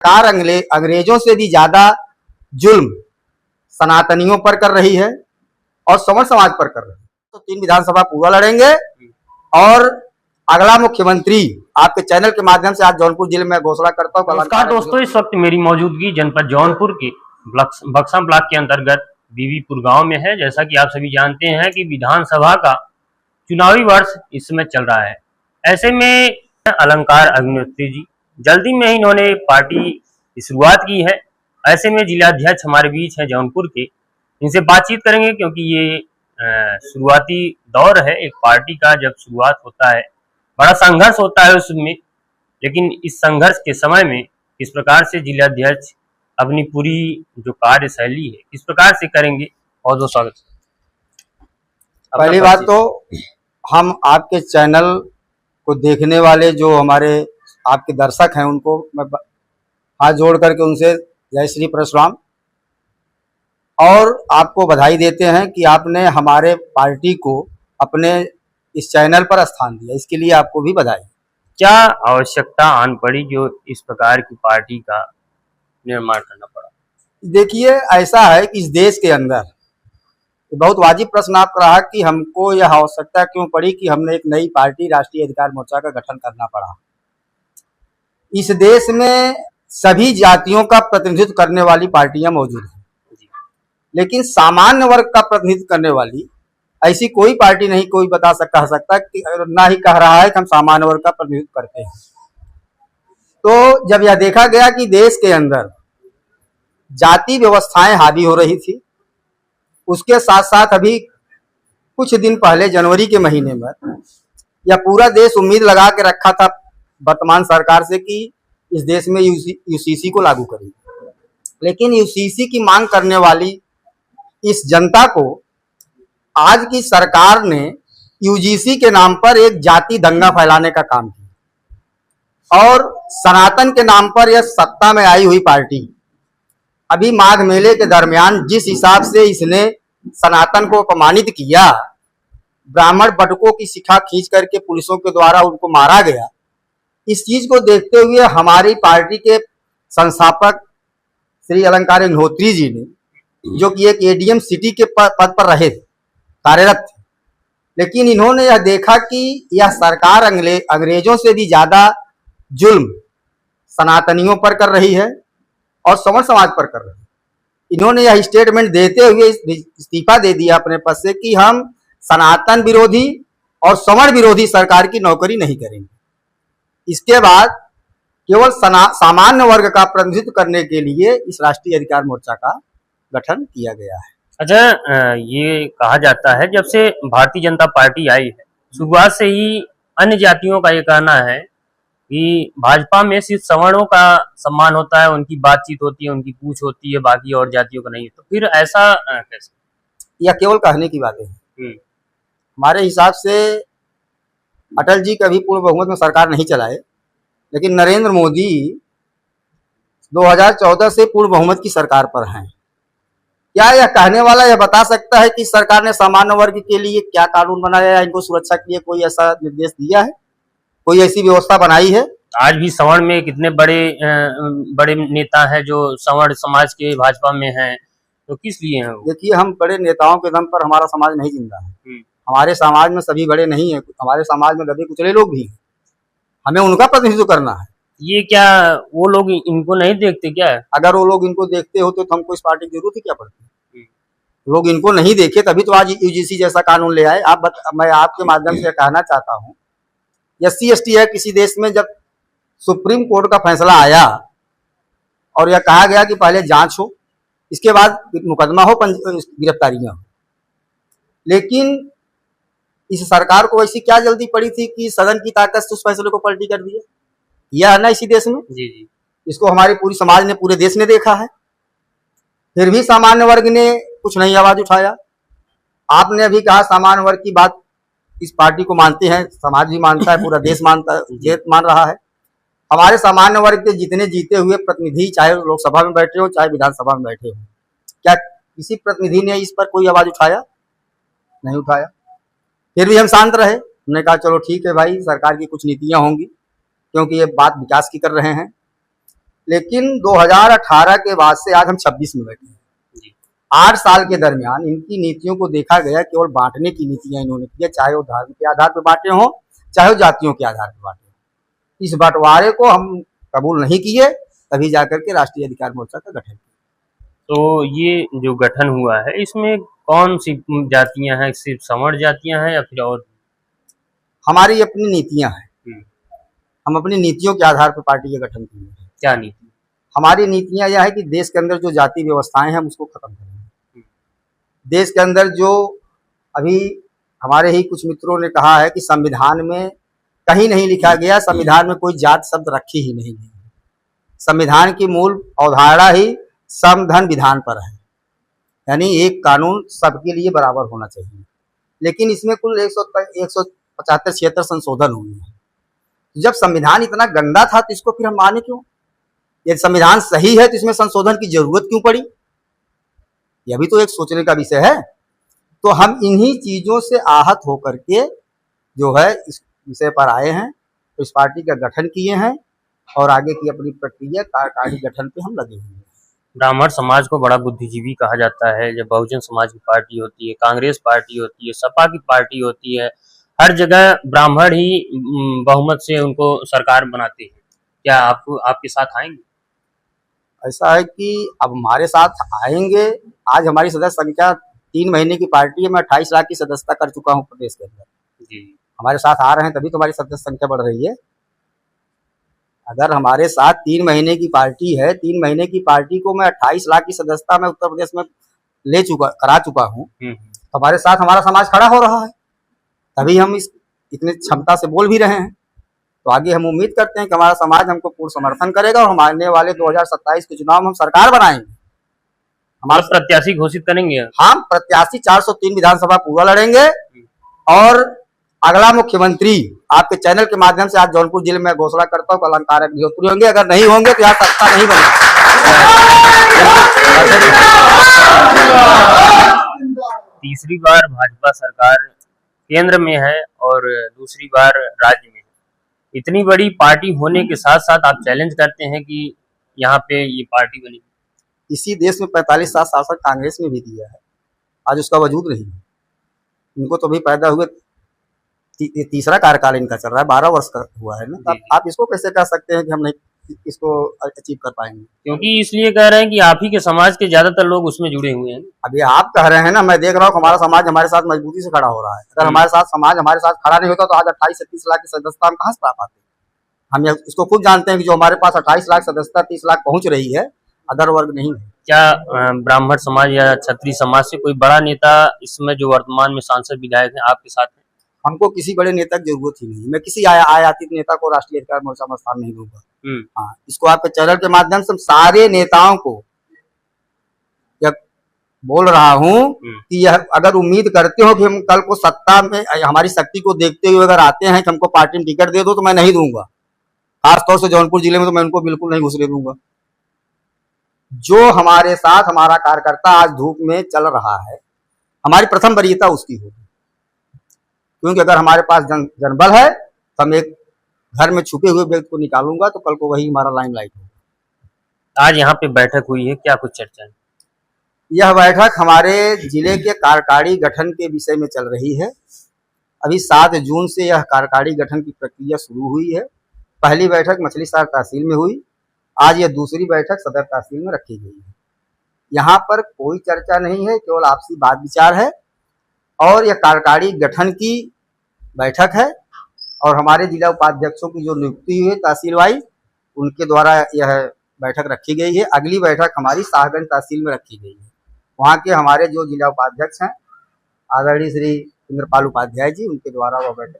सरकार अंग्रेजों से भी ज्यादा जुल्म सनातनियों पर कर रही है और समर समाज पर कर रही है। तो 3 विधानसभा पूरा लड़ेंगे और अगला मुख्यमंत्री आपके चैनल के माध्यम से आज जौनपुर जिले में घोषणा करता हूँ। नमस्कार दोस्तों, इस वक्त मेरी मौजूदगी जनपद जौनपुर के बक्सम ब्लॉक के अंतर्गत बीवीपुर गांव में है। जैसा कि आप सभी जानते हैं कि विधानसभा का चुनावी वर्ष इस समय चल रहा है। ऐसे में अलंकार अग्निहोत्री जी जल्दी में इन्होंने पार्टी की शुरुआत की है। ऐसे में जिलाध्यक्ष हमारे बीच हैं जौनपुर के, इनसे बातचीत करेंगे क्योंकि ये शुरुआती दौर है एक पार्टी का। जब शुरुआत होता है बड़ा संघर्ष होता है उसमें, लेकिन इस संघर्ष के समय में किस प्रकार से जिलाध्यक्ष अपनी पूरी जो कार्यशैली है किस प्रकार से करेंगे। बहुत बहुत स्वागत। पहली बात तो हम आपके चैनल को देखने वाले जो हमारे आपके दर्शक हैं उनको मैं हाथ जोड़ करके उनसे जय श्री परशुराम और आपको बधाई देते हैं कि आपने हमारे पार्टी को अपने इस चैनल पर स्थान दिया, इसके लिए आपको भी बधाई। क्या आवश्यकता आन पड़ी जो इस प्रकार की पार्टी का निर्माण करना पड़ा? देखिए, ऐसा है कि इस देश के अंदर बहुत वाजिब प्रश्न आप रहा कि हमको यह आवश्यकता क्यों पड़ी कि हमने एक नई पार्टी राष्ट्रीय अधिकार मोर्चा का गठन करना पड़ा। इस देश में सभी जातियों का प्रतिनिधित्व करने वाली पार्टियां मौजूद हैं, लेकिन सामान्य वर्ग का प्रतिनिधित्व करने वाली ऐसी कोई पार्टी नहीं कोई कह सकता कि ना ही कह रहा है कि हम सामान्य वर्ग का प्रतिनिधित्व करते हैं। तो जब यह देखा गया कि देश के अंदर जाति व्यवस्थाएं हावी हो रही थी, उसके साथ साथ अभी कुछ दिन पहले जनवरी के महीने में यह पूरा देश उम्मीद लगा के रखा था वर्तमान सरकार से कि इस देश में यूसीसी को लागू करेगी, लेकिन यूसीसी की मांग करने वाली इस जनता को आज की सरकार ने यूजीसी के नाम पर एक जाति दंगा फैलाने का काम किया और सनातन के नाम पर यह सत्ता में आई हुई पार्टी अभी माघ मेले के दरमियान जिस हिसाब से इसने सनातन को अपमानित किया, ब्राह्मण बटुकों की शिखा खींच करके पुलिसों के द्वारा उनको मारा गया, इस चीज को देखते हुए हमारी पार्टी के संस्थापक श्री अलंकार अग्निहोत्री जी ने, जो कि एक एडीएम सिटी के पद पर रहे कार्यरत थे, लेकिन इन्होंने यह देखा कि यह सरकार अंग्रेजों से भी ज्यादा जुल्म सनातनियों पर कर रही है और समर समाज पर कर रही है। इन्होंने यह स्टेटमेंट देते हुए इस्तीफा दे दिया अपने पद से कि हम सनातन विरोधी और समर विरोधी सरकार की नौकरी नहीं करेंगे। इसके बाद केवल सामान्य वर्ग का प्रतिनिधित्व करने के लिए इस राष्ट्रीय अधिकार मोर्चा का गठन किया गया है। अच्छा, ये कहा जाता है जब से भारतीय जनता पार्टी आई है शुरुआत से ही अन्य जातियों का ये कहना है कि भाजपा में सिर्फ सवर्णों का सम्मान होता है, उनकी बातचीत होती है, उनकी पूछ होती है, बाकी और जातियों का नहीं। तो फिर ऐसा कैसे? यह केवल कहने की बातें हैं। हमारे हिसाब से अटल जी कभी पूर्ण बहुमत में सरकार नहीं चलाए, लेकिन नरेंद्र मोदी 2014 से पूर्ण बहुमत की सरकार पर हैं। क्या यह कहने वाला यह बता सकता है कि सरकार ने सामान्य वर्ग के लिए क्या कानून बनाया है, इनको सुरक्षा के लिए कोई ऐसा निर्देश दिया है, कोई ऐसी व्यवस्था बनाई है? आज भी सवर्ण में कितने बड़े नेता हैं जो सवर्ण समाज के भाजपा में हैं, तो किस लिए हैं? देखिए, हम बड़े नेताओं के दम पर हमारा समाज नहीं जिंदा है। हमारे समाज में सभी बड़े नहीं है, हमारे समाज में दबे कुचले लोग भी हैं, हमें उनका प्रतिनिधित्व करना है। ये क्या वो लोग इनको नहीं देखते क्या? अगर वो लोग इनको देखते होते तो हमको इस पार्टी की जरूरत ही क्या पड़ती? लोग इनको नहीं देखे तभी तो आज यूजीसी जैसा कानून ले आए। मैं आपके माध्यम से कहना चाहता हूँ, SC/ST है किसी देश में, जब सुप्रीम कोर्ट का फैसला आया और यह कहा गया कि पहले जांच हो, इसके बाद मुकदमा हो, गिरफ्तारियां हो, लेकिन इस सरकार को ऐसी क्या जल्दी पड़ी थी कि सदन की ताकत से उस फैसले को पलटी कर दिया? यह है ना इसी देश में। जी। इसको हमारी पूरी समाज ने, पूरे देश ने देखा है, फिर भी सामान्य वर्ग ने कुछ नहीं आवाज उठाया। आपने अभी कहा सामान्य वर्ग की बात इस पार्टी को मानते हैं, समाज भी मानता है, पूरा देश मानता है, मान रहा है। हमारे सामान्य वर्ग के जितने जीते हुए प्रतिनिधि, चाहे लोकसभा में बैठे हो चाहे विधानसभा में बैठे हो, क्या किसी प्रतिनिधि ने इस पर कोई आवाज उठाया? नहीं उठाया। फिर भी हम शांत रहे। हमने कहा चलो ठीक है भाई, सरकार की कुछ नीतियां होंगी, क्योंकि ये बात विकास की कर रहे हैं। लेकिन 2018 के बाद से आज हम 26 में बैठे हैं। 8 साल के दरमियान इनकी नीतियों को देखा गया, केवल बांटने की नीतियां इन्होंने की है, चाहे वो धर्म के आधार पर बांटे हों, चाहे वो जातियों के आधार पर बांटे हों। इस बंटवारे को हम कबूल नहीं किए, तभी जाकर के राष्ट्रीय अधिकार मोर्चा का गठन किया। तो ये जो गठन हुआ है इसमें कौन सी जातियां हैं, सिर्फ सवर्ण जातियां हैं या फिर और? हमारी अपनी नीतियां हैं, हम अपनी नीतियों के आधार पर पार्टी का गठन किए हैं। क्या नीति? हमारी नीतियां यह है कि देश के अंदर जो जाति व्यवस्थाएं हैं हम उसको खत्म करेंगे। देश के अंदर जो अभी हमारे ही कुछ मित्रों ने कहा है कि संविधान में कहीं नहीं लिखा गया, संविधान में कोई जात शब्द रखी ही नहीं गई। संविधान की मूल अवधारणा ही समधन विधान पर है, यानी एक कानून सबके लिए बराबर होना चाहिए। लेकिन इसमें कुल 175-76 संशोधन हुए हैं। जब संविधान इतना गंदा था तो इसको फिर हम माने क्यों? यदि संविधान सही है तो इसमें संशोधन की जरूरत क्यों पड़ी? यह भी तो एक सोचने का विषय है। तो हम इन्हीं चीजों से आहत होकर के जो है इस विषय पर आए हैं, तो इस पार्टी का गठन किए हैं और आगे की अपनी प्रक्रिया कार्यकारी गठन पे हम लगे हुए हैं। ब्राह्मण समाज को बड़ा बुद्धिजीवी कहा जाता है। जब बहुजन समाज की पार्टी होती है, कांग्रेस पार्टी होती है, सपा की पार्टी होती है, हर जगह ब्राह्मण ही बहुमत से उनको सरकार बनाते हैं। क्या आपके साथ आएंगे? ऐसा है कि अब हमारे साथ आएंगे। आज हमारी सदस्य संख्या 3 महीने की पार्टी है, मैं 28 लाख की सदस्यता कर चुका हूँ प्रदेश के अंदर। जी, हमारे साथ आ रहे हैं तभी तो हमारी सदस्य संख्या बढ़ रही है। अगर हमारे साथ 3 महीने की पार्टी है, 3 महीने की पार्टी को मैं 28 लाख की सदस्यता मैं उत्तर प्रदेश में करा चुका हूँ, तो हमारे साथ हमारा समाज खड़ा हो रहा है, तभी हम इतने क्षमता से बोल भी रहे हैं। तो आगे हम उम्मीद करते हैं कि हमारा समाज हमको पूर्ण समर्थन करेगा और हम आने वाले 2027 के चुनाव में हम सरकार बनाएंगे। हमारा प्रत्याशी घोषित करेंगे। हम प्रत्याशी 403 विधानसभा पूरा लड़ेंगे और अगला मुख्यमंत्री आपके चैनल के माध्यम से आज जौनपुर जिले में घोषणा करता हूँ कि अलंकार अग्निहोत्री होंगे। अगर नहीं होंगे तो यहाँ सत्ता नहीं बनेगी। तीसरी बार भाजपा सरकार केंद्र में है और दूसरी बार राज्य में है। इतनी बड़ी पार्टी होने के साथ साथ आप चैलेंज करते हैं कि यहाँ पे ये पार्टी बनी। इसी देश में 45 साल शासन कांग्रेस में भी दिया है, आज उसका वजूद नहीं है। इनको तो भी पैदा हुए तीसरा कार्यकाल इनका चल रहा है, 12 वर्ष का हुआ है ना। आप इसको कैसे कह सकते हैं कि हम नहीं इसको अचीव कर पाएंगे? क्योंकि इसलिए कह रहे हैं कि आप ही के समाज के ज्यादातर लोग उसमें जुड़े हुए हैं। अभी आप कह रहे हैं ना, मैं देख रहा हूँ हमारा समाज हमारे साथ मजबूती से खड़ा हो रहा है। अगर हमारे साथ समाज हमारे साथ खड़ा नहीं होता तो आज 28 से 30 लाख की सदस्यता हम कहाँ से पा पाते? हम इसको खुद जानते हैं कि जो हमारे पास 28 लाख सदस्यता 30 लाख पहुंच रही है, अदर वर्ग नहीं है। क्या ब्राह्मण समाज या क्षत्रिय समाज से कोई बड़ा नेता इसमें जो वर्तमान में सांसद विधायक है आपके साथ है? हमको किसी बड़े नेता की जरूरत ही नहीं। मैं किसी आयातित नेता को राष्ट्रीय अधिकार मोर्चा में स्थान नहीं दूंगा। हाँ, इसको आपके चैनल के माध्यम से सारे नेताओं को यह बोल रहा हूँ कि यह अगर उम्मीद करते हो कि हम कल को सत्ता में हमारी शक्ति को देखते हुए अगर आते हैं कि हमको पार्टी में टिकट दे दो, तो मैं नहीं दूंगा। खासतौर से जौनपुर जिले में तो मैं उनको बिल्कुल नहीं घुसने दूंगा। जो हमारे साथ हमारा कार्यकर्ता आज धूप में चल रहा है, हमारी प्रथम वरीयता उसकी होगी। क्योंकि अगर हमारे पास जनबल है तो हम एक घर में छुपे हुए व्यक्ति को निकालूंगा तो कल को वही हमारा लाइमलाइट होगा। आज यहाँ पे बैठक हुई है, क्या कुछ चर्चा है? यह बैठक हमारे जिले के कार्यकारी गठन के विषय में चल रही है। अभी 7 जून से यह कार्यकारी गठन की प्रक्रिया शुरू हुई है। पहली बैठक मछलीशहर तहसील में हुई, आज यह दूसरी बैठक सदर तहसील में रखी गई है। यहाँ पर कोई चर्चा नहीं है, केवल आपसी बात विचार है और यह कार्यकारी गठन की बैठक है और हमारे जिला उपाध्यक्षों की जो नियुक्ति हुई है तहसील वाइज, उनके द्वारा यह बैठक रखी गई है। अगली बैठक हमारी शाहगंज तहसील में रखी गई है। वहाँ के हमारे जो जिला उपाध्यक्ष हैं आदरणीय श्री इंद्रपाल उपाध्याय जी, उनके द्वारा वह बैठक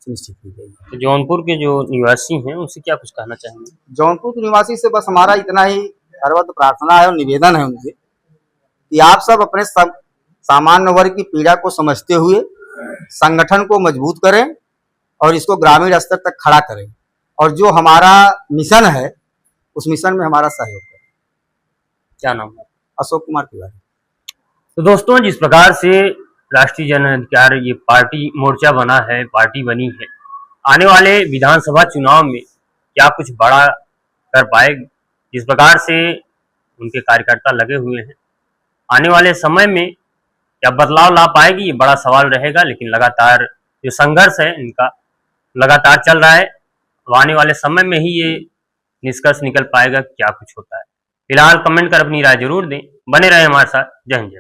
सुनिश्चित की गई है। तो जौनपुर के जो निवासी हैं उनसे क्या कुछ कहना चाहेंगे? जौनपुर के निवासी से बस हमारा इतना ही सर्वत्र प्रार्थना है और निवेदन है उनसे कि आप सब अपने सामान्य वर्ग की पीड़ा को समझते हुए संगठन को मजबूत करें और इसको ग्रामीण स्तर तक खड़ा करें और जो हमारा मिशन है उस मिशन में हमारा सहयोग करें। क्या नाम है? अशोक कुमार तिवारी। तो दोस्तों, जिस प्रकार से राष्ट्रीय जन अधिकार ये पार्टी मोर्चा बना है, पार्टी बनी है, आने वाले विधानसभा चुनाव में क्या कुछ बड़ा कर पाएगी? जिस प्रकार से उनके कार्यकर्ता लगे हुए हैं, आने वाले समय में क्या बदलाव ला पाएगी, ये बड़ा सवाल रहेगा। लेकिन लगातार जो संघर्ष है इनका लगातार चल रहा है। अब आने वाले समय में ही ये निष्कर्ष निकल पाएगा क्या कुछ होता है। फिलहाल कमेंट कर अपनी राय जरूर दें। बने रहें हमारे साथ। जय हिंद।